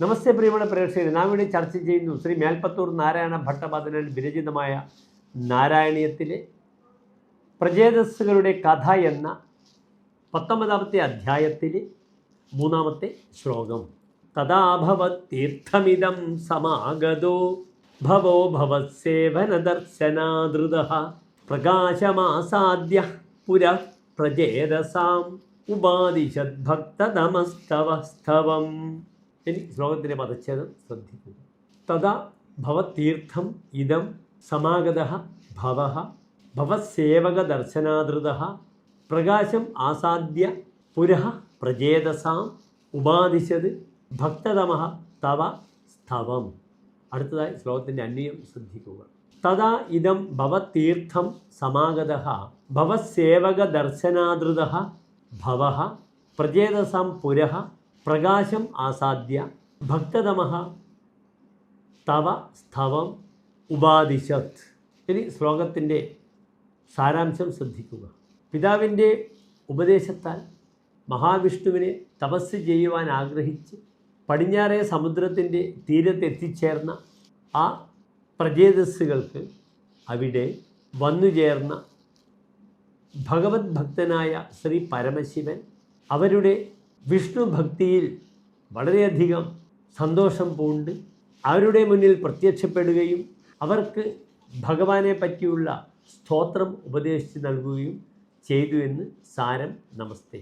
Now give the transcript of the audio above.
നമസ്തേ പ്രിയമുള്ള പ്രേക്ഷകരെ, നാം ഇവിടെ ചർച്ച ചെയ്യുന്നു ശ്രീ മേൽപ്പത്തൂർ നാരായണ ഭട്ടപാദനാൽ വിരചിതമായ നാരായണീയത്തിലെ പ്രചേതസ്സുകളുടെ കഥ എന്ന 19ാമത്തെ അധ്യായത്തിലെ 3ാമത്തെ ശ്ലോകം. തഥാഭവത്തീർത്ഥമിദം സമാഗതോ ഭവോ ഭവത്സേവനദർശനാദൃതഃ പ്രകാശമാസാദ്യ പുരഃ പ്രചേതസാം ഉപാദിശദ്ഭക്തതമസ്തവസ്തവം. ഇനി ശ്ലോകത്തിൻ്റെ പദച്ഛേദം ശ്രദ്ധിക്കുക. തഥാ ഭവത്തീർത്ഥം ഇദം സമാഗതഃ ഭവഃ ഭവസേവകദർശനാദൃതഃ പ്രകാശം ആസാദ്യ പുരഃ പ്രചേതസാം ഉപാദിശത് ഭക്തതമഃ തവ സ്തവം. അടുത്തതായി ശ്ലോകത്തിൻ്റെ അന്വയം ശ്രദ്ധിക്കുക. തഥാ ഇദം ഭവത്തീർത്ഥം സമാഗതഃ ഭവസേവകദർശനാദൃതഃ ഭവഃ പ്രചേതസാം പുരഃ പ്രകാശം ആസാദ്യ ഭക്തതമഃ തവ സ്തവം ഉപാദിശത്. ഇനി ശ്ലോകത്തിൻ്റെ സാരാംശം ശ്രദ്ധിക്കുക. പിതാവിൻ്റെ ഉപദേശത്താൽ മഹാവിഷ്ണുവിനെ തപസ് ചെയ്യുവാൻ ആഗ്രഹിച്ച് പടിഞ്ഞാറേ സമുദ്രത്തിൻ്റെ തീരത്തെത്തിച്ചേർന്ന ആ പ്രചേതസ്സുകൾക്ക് അവിടെ വന്നുചേർന്ന ഭഗവത് ഭക്തനായ ശ്രീ പരമശിവൻ അവരുടെ വിഷ്ണു ഭക്തിയിൽ വളരെയധികം സന്തോഷം പൂണ്ട് അവരുടെ മുന്നിൽ പ്രത്യക്ഷപ്പെടുകയും അവർക്ക് ഭഗവാനെ പറ്റിയുള്ള സ്തോത്രം ഉപദേശിച്ച് നൽകുകയും ചെയ്തു എന്ന് സാരം. നമസ്തേ.